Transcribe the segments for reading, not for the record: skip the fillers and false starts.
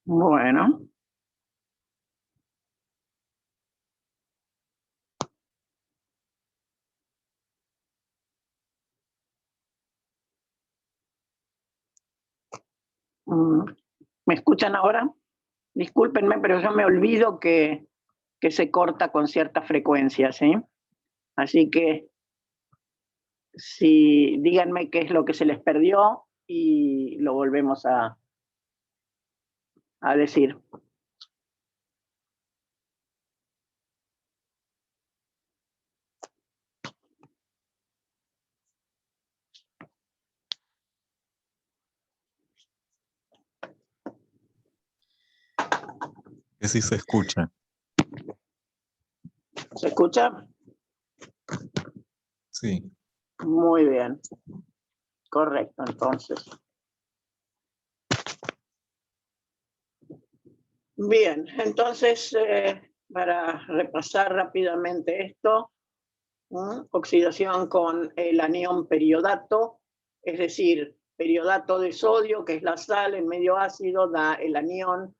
Bueno. ¿Me escuchan ahora? Discúlpenme, pero yo me olvido que se corta con cierta frecuencia, ¿sí? Así que díganme qué es lo que se les perdió y lo volvemos a decir. Que sí se escucha. ¿Se escucha? Sí. Muy bien. Correcto, entonces. Bien, entonces, para repasar rápidamente esto, oxidación con el anión periodato, es decir, periodato de sodio, que es la sal en medio ácido, da el anión,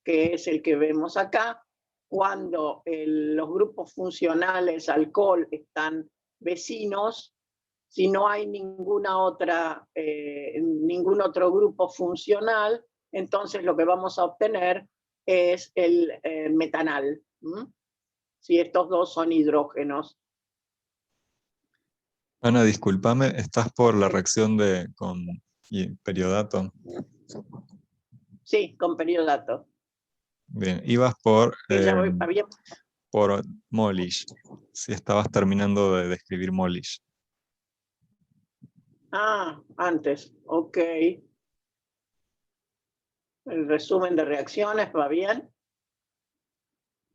que es el que vemos acá. Cuando los grupos funcionales alcohol están vecinos, si no hay ningún otro grupo funcional, entonces lo que vamos a obtener es el metanal. Si estos dos son hidrógenos. Ana, discúlpame, ¿estás por la reacción con periodato? Sí, con periodato. Bien, ibas por Molish, si estabas terminando de describir Molish. Antes, ok. El resumen de reacciones, ¿va bien?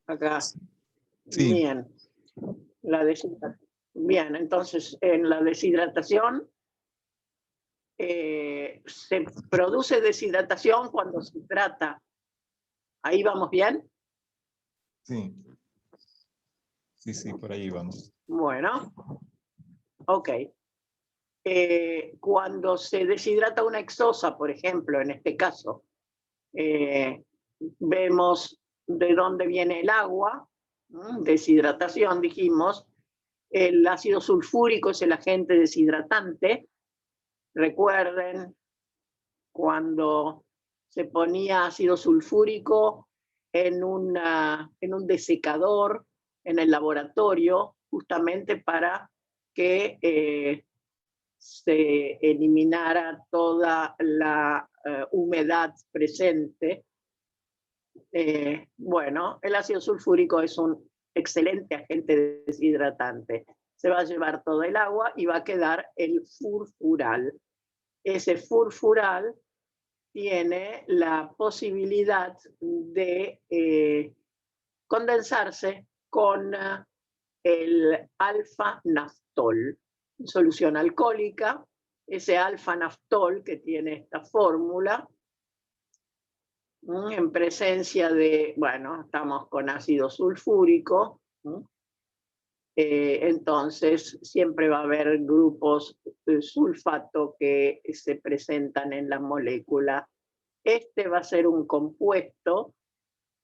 Acá. Sí. Bien. Bien, entonces en la deshidratación se produce deshidratación cuando se trata. ¿Ahí vamos bien? Sí. Sí, por ahí vamos. Bueno, ok. Cuando se deshidrata una exosa, por ejemplo, en este caso, vemos de dónde viene el agua, deshidratación, dijimos. El ácido sulfúrico es el agente deshidratante. Recuerden cuando se ponía ácido sulfúrico en un desecador en el laboratorio, justamente para que se eliminara toda la humedad presente. Bueno, el ácido sulfúrico es un excelente agente deshidratante. Se va a llevar todo el agua y va a quedar el furfural. Ese furfural tiene la posibilidad de condensarse con el alfa-naftol, solución alcohólica. Ese alfa-naftol que tiene esta fórmula, en presencia de, bueno, estamos con ácido sulfúrico, entonces siempre va a haber grupos de sulfato que se presentan en la molécula. Este va a ser un compuesto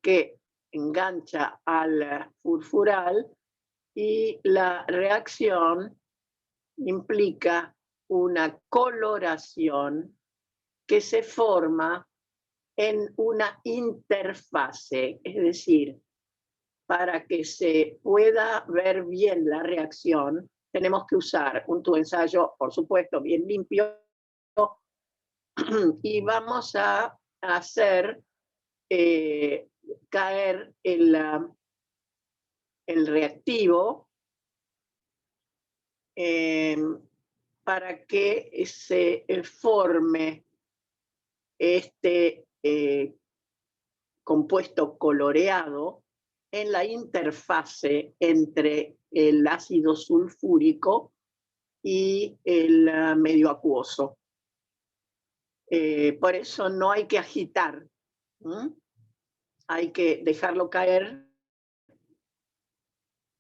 que engancha al furfural y la reacción implica una coloración que se forma en una interfase, es decir, para que se pueda ver bien la reacción, tenemos que usar un tubo de ensayo, por supuesto, bien limpio, y vamos a hacer caer el reactivo para que se forme este compuesto coloreado en la interfase entre el ácido sulfúrico y el medio acuoso. Por eso no hay que agitar, hay que dejarlo caer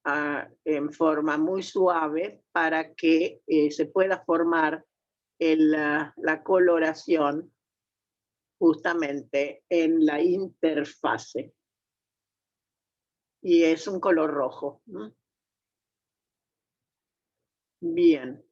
en forma muy suave para que se pueda formar la coloración justamente en la interfase. Y es un color rojo. Bien.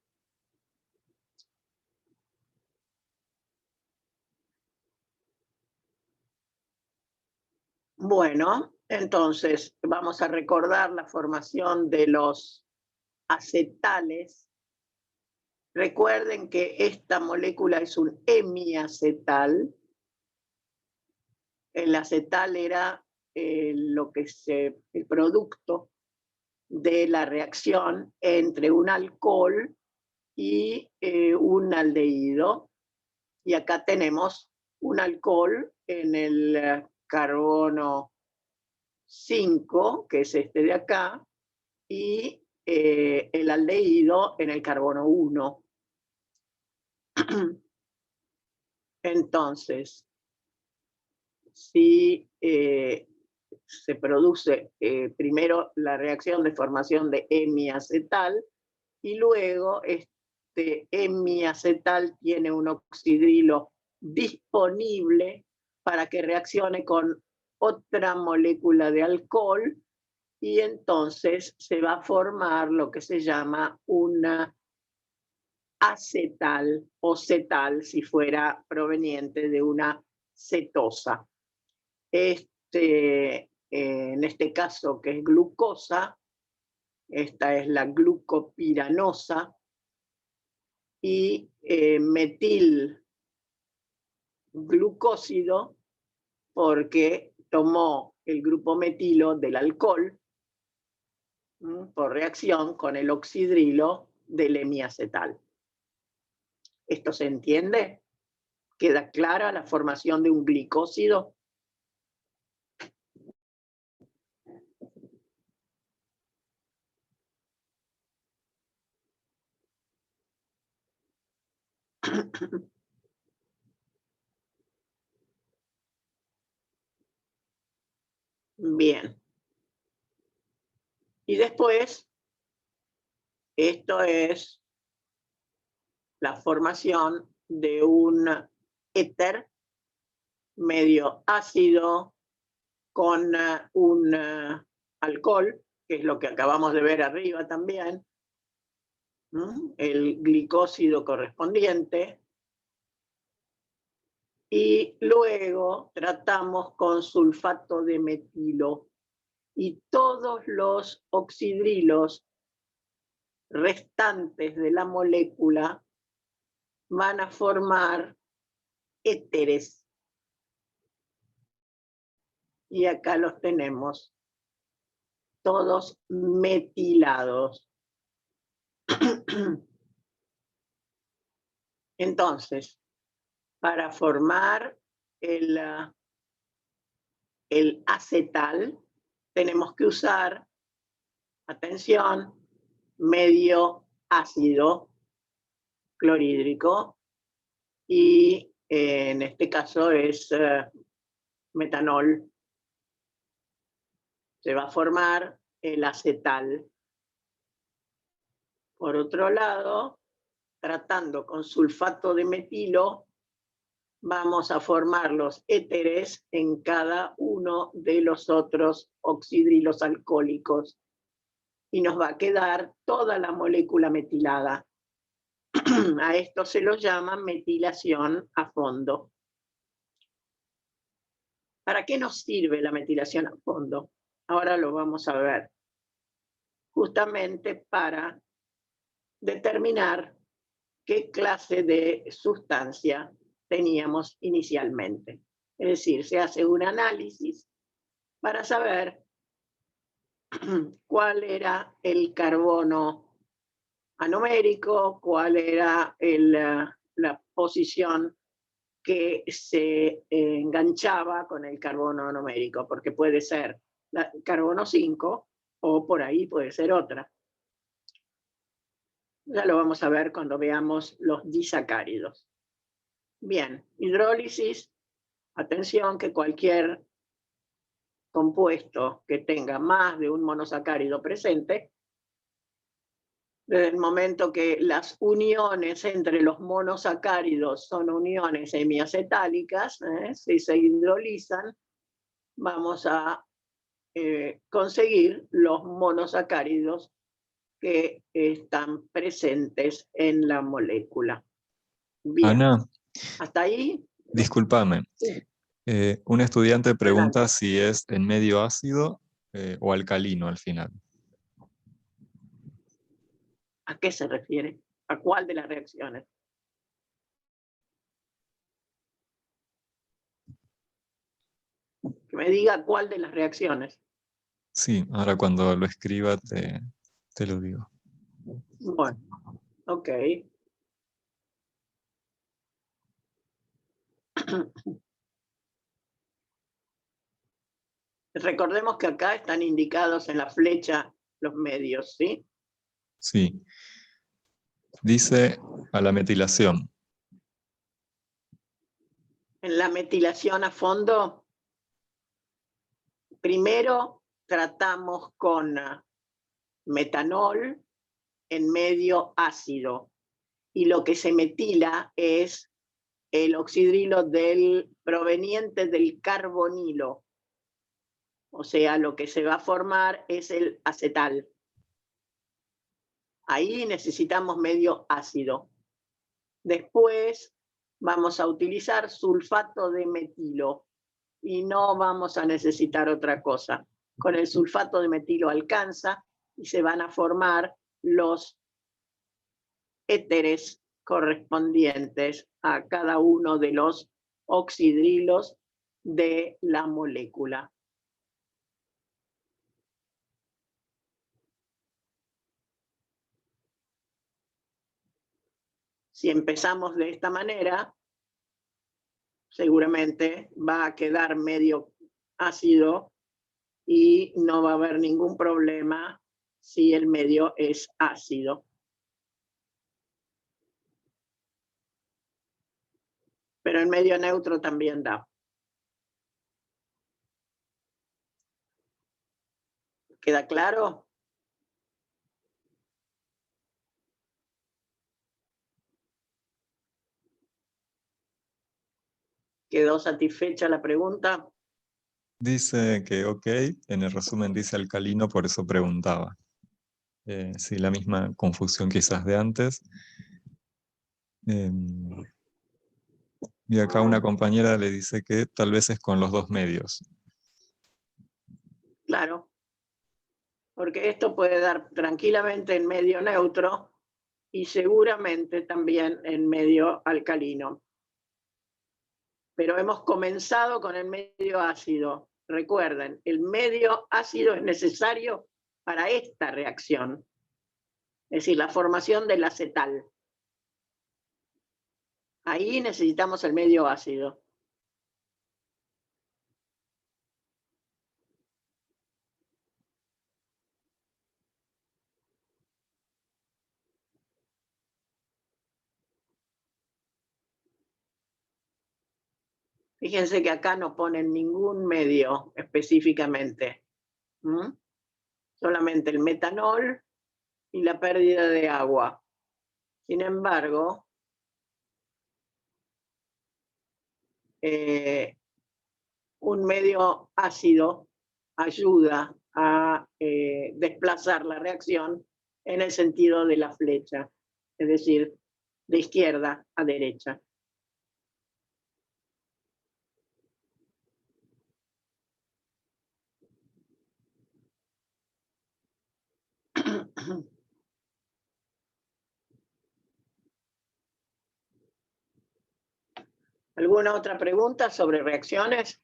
Bueno, entonces vamos a recordar la formación de los acetales. Recuerden que esta molécula es un hemiacetal. El acetal era el producto de la reacción entre un alcohol y un aldehído. Y acá tenemos un alcohol en el carbono 5, que es este de acá, y el aldehído en el carbono 1. Entonces, si se produce primero la reacción de formación de hemiacetal y luego este hemiacetal tiene un oxidrilo disponible para que reaccione con otra molécula de alcohol y entonces se va a formar lo que se llama una acetal o cetal si fuera proveniente de una cetosa. En este caso, que es glucosa, esta es la glucopiranosa, y metilglucósido, porque tomó el grupo metilo del alcohol por reacción con el oxidrilo del hemiacetal. ¿Esto se entiende? ¿Queda clara la formación de un glicósido? Bien. Y después, esto es la formación de un éter medio ácido con un alcohol, que es lo que acabamos de ver arriba también, el glicósido correspondiente. Y luego tratamos con sulfato de metilo y todos los oxidrilos restantes de la molécula van a formar éteres. Y acá los tenemos, todos metilados. Entonces, para formar el acetal, tenemos que usar, atención, medio ácido clorhídrico y en este caso es metanol. Se va a formar el acetal. Por otro lado, tratando con sulfato de metilo, vamos a formar los éteres en cada uno de los otros oxidrilos alcohólicos y nos va a quedar toda la molécula metilada. A esto se lo llama metilación a fondo. ¿Para qué nos sirve la metilación a fondo? Ahora lo vamos a ver. Justamente para determinar qué clase de sustancia teníamos inicialmente. Es decir, se hace un análisis para saber cuál era el carbono anomérico, cuál era la posición que se enganchaba con el carbono anomérico, porque puede ser el carbono 5 o por ahí puede ser otra. Ya lo vamos a ver cuando veamos los disacáridos. Bien, hidrólisis. Atención que cualquier compuesto que tenga más de un monosacárido presente, desde el momento que las uniones entre los monosacáridos son uniones hemiacetálicas, si se hidrolizan, vamos a conseguir los monosacáridos que están presentes en la molécula. Bien. Ana, ¿Hasta ahí? discúlpame. Sí. Un estudiante pregunta Adelante. si es en medio ácido o alcalino al final. ¿A qué se refiere? ¿A cuál de las reacciones? Que me diga cuál de las reacciones. Sí, ahora cuando lo escriba te lo digo. Bueno, ok. Recordemos que acá están indicados en la flecha los medios, ¿sí? Sí. Dice a la metilación. En la metilación a fondo, primero tratamos con metanol en medio ácido y lo que se metila es el oxidrilo proveniente del carbonilo. O sea, lo que se va a formar es el acetal. Ahí necesitamos medio ácido. Después vamos a utilizar sulfato de metilo y no vamos a necesitar otra cosa. Con el sulfato de metilo alcanza y se van a formar los éteres correspondientes a cada uno de los oxidrilos de la molécula. Si empezamos de esta manera, seguramente va a quedar medio ácido y no va a haber ningún problema si el medio es ácido. Pero en medio neutro también da. ¿Queda claro? ¿Quedó satisfecha la pregunta? Dice que ok, en el resumen dice alcalino, por eso preguntaba. Sí, la misma confusión quizás de antes. Y acá una compañera le dice que tal vez es con los dos medios. Claro, porque esto puede dar tranquilamente en medio neutro y seguramente también en medio alcalino. Pero hemos comenzado con el medio ácido. Recuerden, el medio ácido es necesario para esta reacción, es decir, la formación del acetal. Ahí necesitamos el medio ácido. Fíjense que acá no ponen ningún medio específicamente. Solamente el metanol y la pérdida de agua. Sin embargo, un medio ácido ayuda a desplazar la reacción en el sentido de la flecha, es decir, de izquierda a derecha. ¿Alguna otra pregunta sobre reacciones?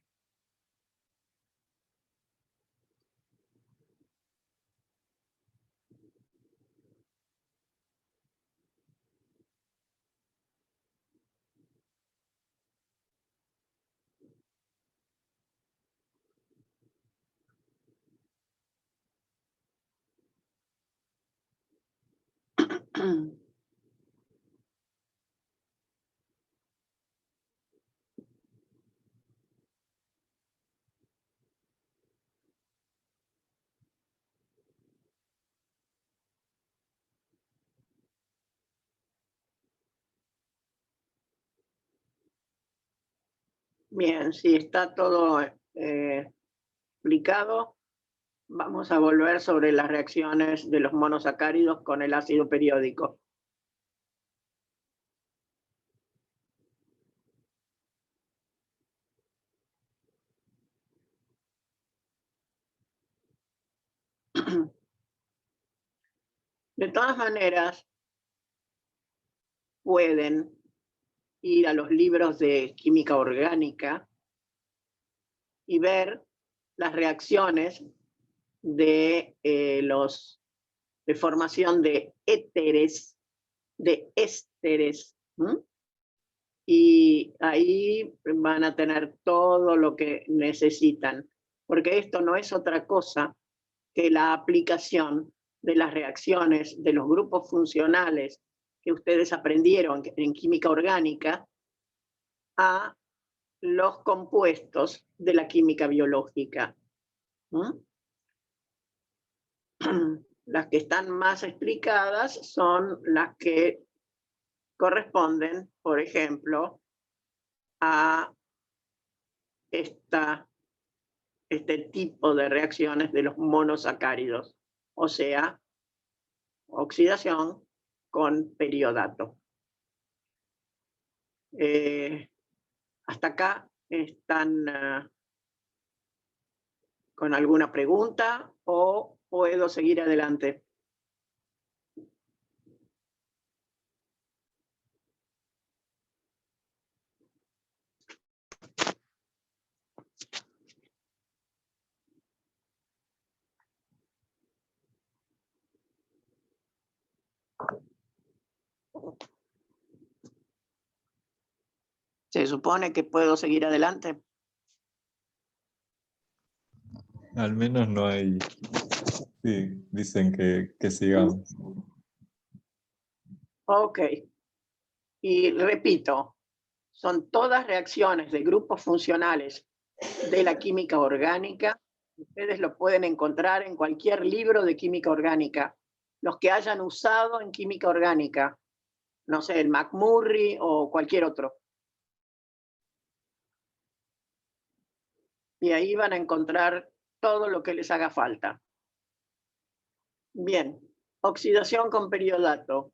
Bien, si está todo explicado, vamos a volver sobre las reacciones de los monosacáridos con el ácido periódico. De todas maneras, pueden ir a los libros de química orgánica y ver las reacciones de de formación de ésteres, y ahí van a tener todo lo que necesitan, porque esto no es otra cosa que la aplicación de las reacciones de los grupos funcionales que ustedes aprendieron en química orgánica a los compuestos de la química biológica. Las que están más explicadas son las que corresponden, por ejemplo, a este tipo de reacciones de los monosacáridos, o sea, oxidación con periodato. Hasta acá están con alguna pregunta o puedo seguir adelante. ¿Se supone que puedo seguir adelante? Al menos no hay... Sí, dicen que sigamos. Ok. Y repito, son todas reacciones de grupos funcionales de la química orgánica. Ustedes lo pueden encontrar en cualquier libro de química orgánica. Los que hayan usado en química orgánica. No sé, el McMurray o cualquier otro. Y ahí van a encontrar todo lo que les haga falta. Bien, oxidación con periodato.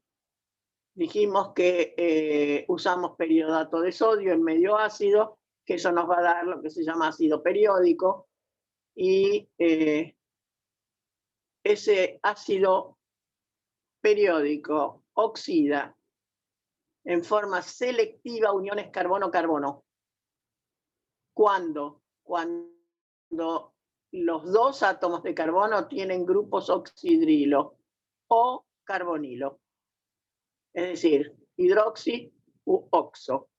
Dijimos que usamos periodato de sodio en medio ácido, que eso nos va a dar lo que se llama ácido periódico, y ese ácido periódico oxida en forma selectiva uniones carbono-carbono. ¿Cuándo? Cuando los dos átomos de carbono tienen grupos oxidrilo o carbonilo. Es decir, hidroxi u oxo.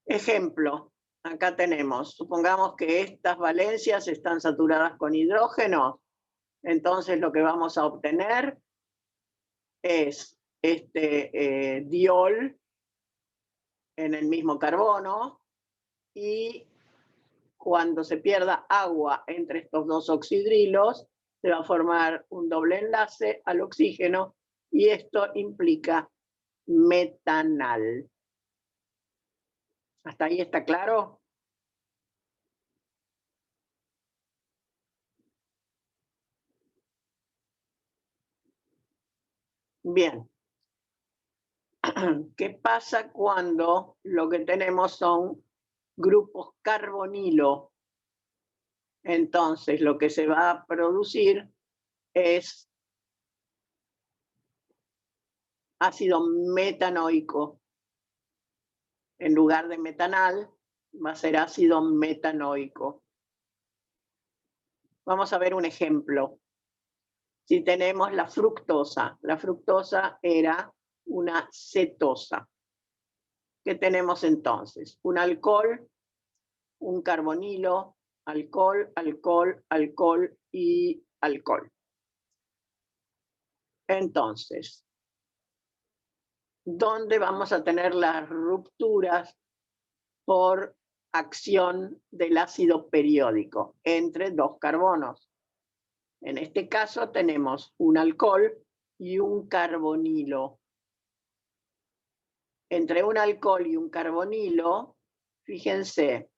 Ejemplo, acá tenemos, supongamos que estas valencias están saturadas con hidrógeno, entonces lo que vamos a obtener es este diol en el mismo carbono, y cuando se pierda agua entre estos dos oxidrilos, se va a formar un doble enlace al oxígeno, y esto implica metanal. ¿Hasta ahí está claro? Bien. ¿Qué pasa cuando lo que tenemos son grupos carbonilo? Entonces, lo que se va a producir es ácido metanoico. En lugar de metanal, va a ser ácido metanoico. Vamos a ver un ejemplo. Si tenemos la fructosa era una cetosa. ¿Qué tenemos entonces? Un alcohol, un carbonilo, alcohol, alcohol, alcohol y alcohol. Entonces, ¿dónde vamos a tener las rupturas por acción del ácido periódico? Entre dos carbonos. En este caso tenemos un alcohol y un carbonilo. Entre un alcohol y un carbonilo, fíjense,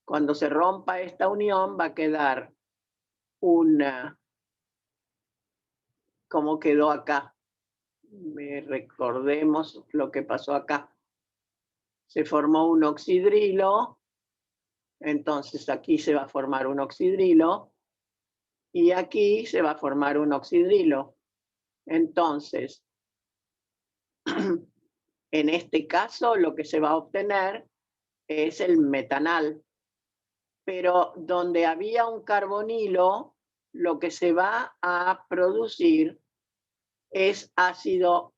cuando se rompa esta unión va a quedar una, como quedó acá. Recordemos lo que pasó acá. Se formó un oxidrilo, entonces aquí se va a formar un oxidrilo y aquí se va a formar un oxidrilo. Entonces, en este caso lo que se va a obtener es el metanal, pero donde había un carbonilo, lo que se va a producir es ácido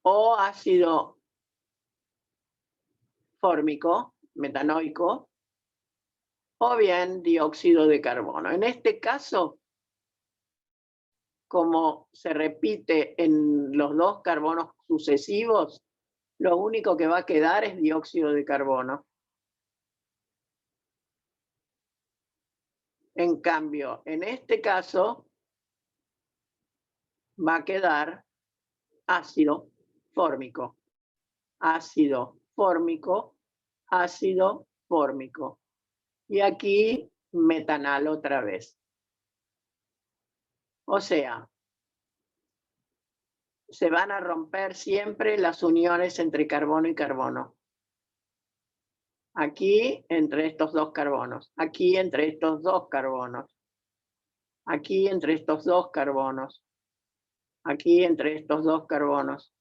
o ácido fórmico, metanoico, o bien dióxido de carbono. En este caso, como se repite en los dos carbonos sucesivos, lo único que va a quedar es dióxido de carbono. En cambio, en este caso, va a quedar ácido fórmico, ácido fórmico, ácido fórmico. Y aquí metanal otra vez. O sea, se van a romper siempre las uniones entre carbono y carbono. Aquí entre estos dos carbonos, aquí entre estos dos carbonos, aquí entre estos dos carbonos, aquí entre estos dos carbonos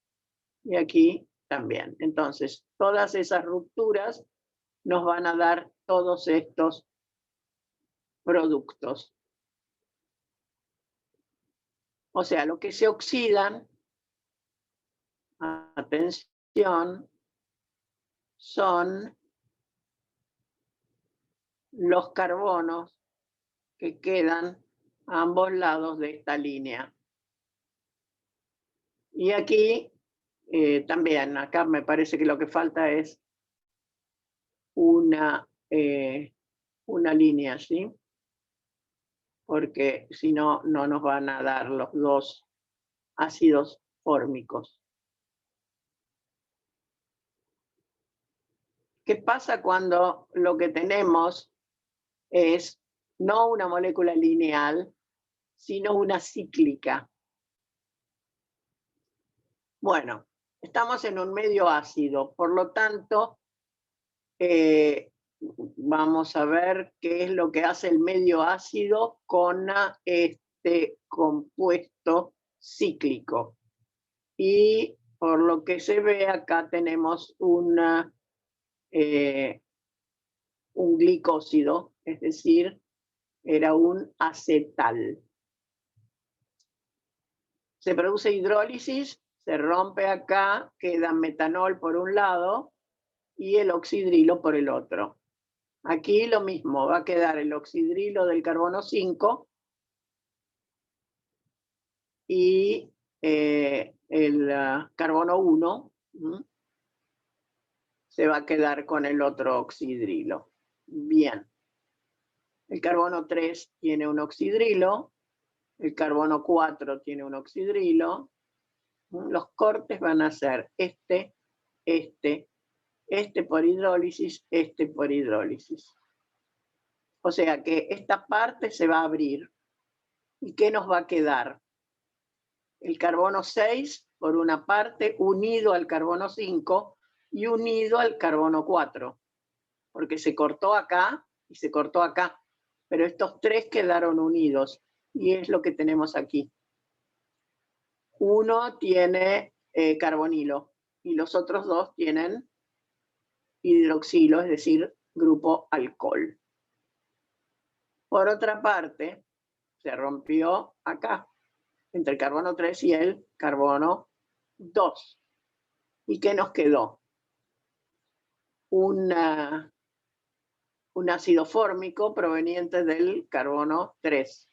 y aquí también. Entonces, todas esas rupturas nos van a dar todos estos productos. O sea, lo que se oxidan, atención, son los carbonos que quedan a ambos lados de esta línea. Y aquí también, acá me parece que lo que falta es una línea, ¿sí? Porque si no, no nos van a dar los dos ácidos fórmicos. ¿Qué pasa cuando lo que tenemos es no una molécula lineal, sino una cíclica? Bueno, estamos en un medio ácido, por lo tanto, vamos a ver qué es lo que hace el medio ácido con este compuesto cíclico. Y por lo que se ve acá tenemos un glicósido, es decir, era un acetal. Se produce hidrólisis, se rompe acá, queda metanol por un lado y el oxidrilo por el otro. Aquí lo mismo, va a quedar el oxidrilo del carbono 5 y el carbono 1 se va a quedar con el otro oxidrilo. Bien. El carbono 3 tiene un oxidrilo, el carbono 4 tiene un oxidrilo. Los cortes van a ser este por hidrólisis, este por hidrólisis. O sea que esta parte se va a abrir. ¿Y qué nos va a quedar? El carbono 6, por una parte, unido al carbono 5 y unido al carbono 4, porque se cortó acá y se cortó acá, pero estos tres quedaron unidos y es lo que tenemos aquí. Uno tiene carbonilo y los otros dos tienen hidroxilo, es decir, grupo alcohol. Por otra parte, se rompió acá, entre el carbono 3 y el carbono 2. ¿Y qué nos quedó? Un ácido fórmico proveniente del carbono 3.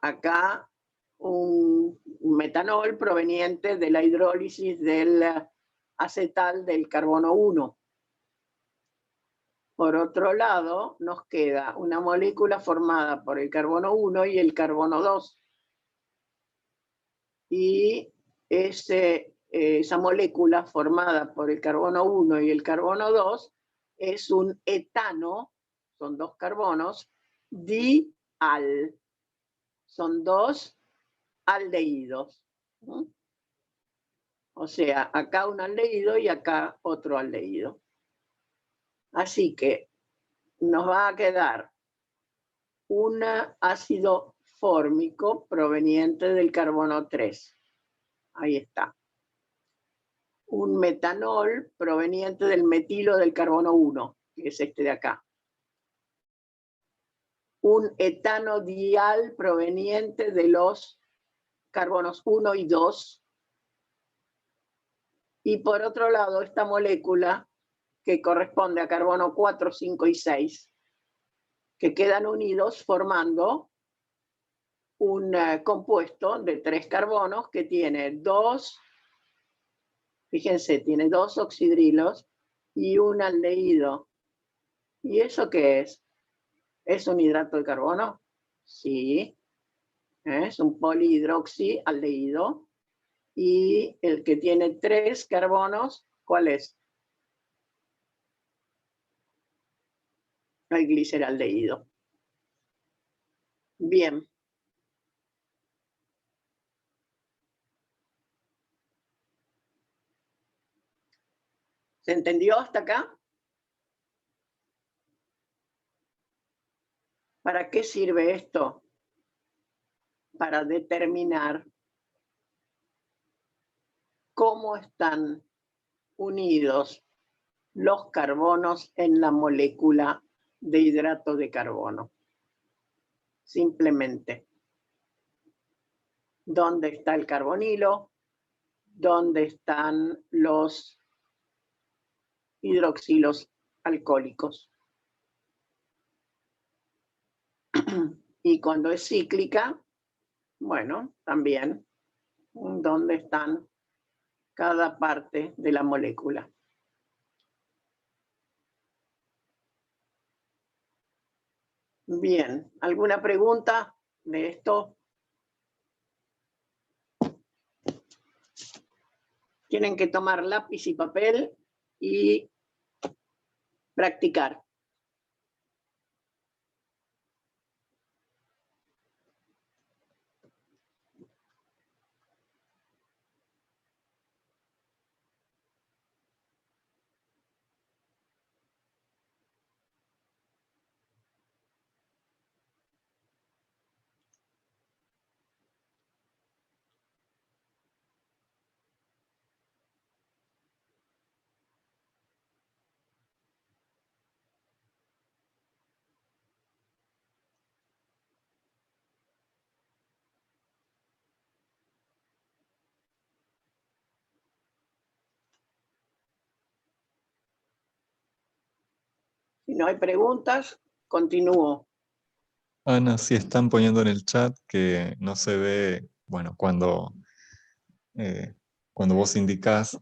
Acá un metanol proveniente de la hidrólisis del acetal del carbono 1. Por otro lado, nos queda una molécula formada por el carbono 1 y el carbono 2. Y esa molécula formada por el carbono 1 y el carbono 2 es un etano, son dos carbonos, dial, son dos aldehídos. O sea, acá un aldehído y acá otro aldehído. Así que nos va a quedar un ácido fórmico proveniente del carbono 3. Ahí está. Un metanol proveniente del metilo del carbono 1, que es este de acá. Un etano dial proveniente de los carbonos 1 y 2. Y por otro lado, esta molécula que corresponde a carbono 4, 5 y 6, que quedan unidos formando un compuesto de 3 carbonos que tiene 2, fíjense, tiene 2 oxidrilos y un aldehído. ¿Y eso qué es? ¿Es un hidrato de carbono? Sí. Es un polihidroxialdehído. Y el que tiene 3 carbonos, ¿cuál es? El gliceraldehído. Bien. ¿Se entendió hasta acá? ¿Para qué sirve esto? Para determinar cómo están unidos los carbonos en la molécula de hidrato de carbono. Simplemente. ¿Dónde está el carbonilo? ¿Dónde están los hidroxilos alcohólicos? Y cuando es cíclica, bueno, también, ¿dónde están cada parte de la molécula? Bien, ¿alguna pregunta de esto? Tienen que tomar lápiz y papel y practicar. Si no hay preguntas, continúo. Ana, sí están poniendo en el chat que no se ve, bueno, cuando vos indicás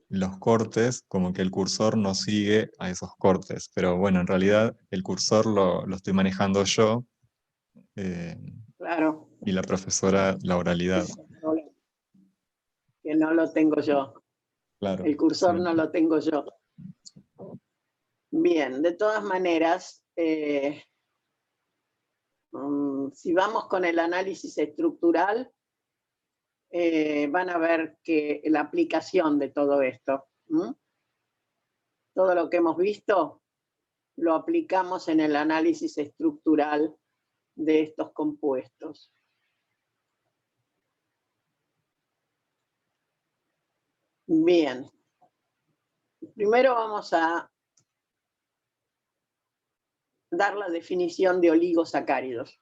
los cortes, como que el cursor no sigue a esos cortes, pero bueno, en realidad el cursor lo estoy manejando yo Claro. y la profesora la oralidad. Que no lo tengo yo. Claro. El cursor Sí. no lo tengo yo. Bien, de todas maneras, si vamos con el análisis estructural, van a ver que la aplicación de todo esto, todo lo que hemos visto, lo aplicamos en el análisis estructural de estos compuestos. Bien. Primero vamos a dar la definición de oligosacáridos.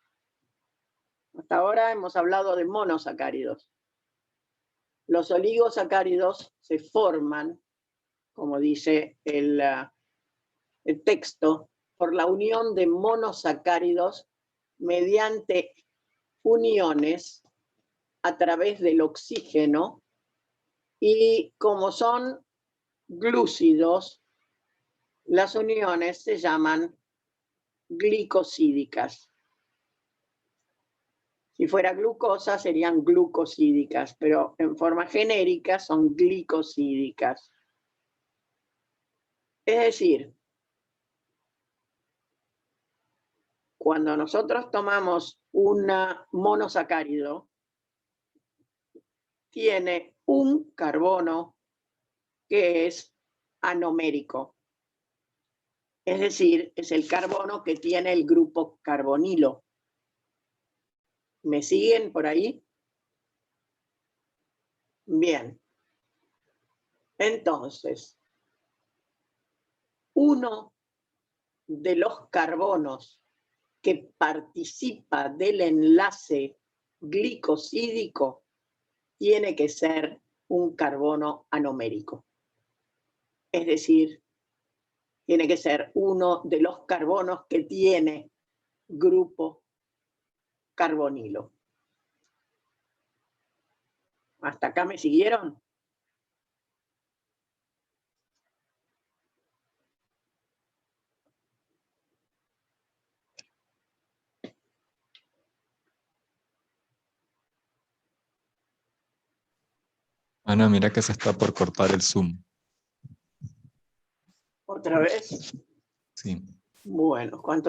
Hasta ahora hemos hablado de monosacáridos. Los oligosacáridos se forman, como dice el texto, por la unión de monosacáridos mediante uniones a través del oxígeno, y como son glúcidos, las uniones se llaman glicosídicas. Si fuera glucosa serían glucosídicas, pero en forma genérica son glicosídicas. Es decir, cuando nosotros tomamos un monosacárido, tiene un carbono que es anomérico. Es decir, es el carbono que tiene el grupo carbonilo. ¿Me siguen por ahí? Bien. Entonces, uno de los carbonos que participa del enlace glicosídico tiene que ser un carbono anomérico. Es decir, tiene que ser uno de los carbonos que tiene grupo carbonilo. ¿Hasta acá me siguieron? Ana, mira que se está por cortar el Zoom. ¿Otra vez? Sí. Bueno, ¿cuánto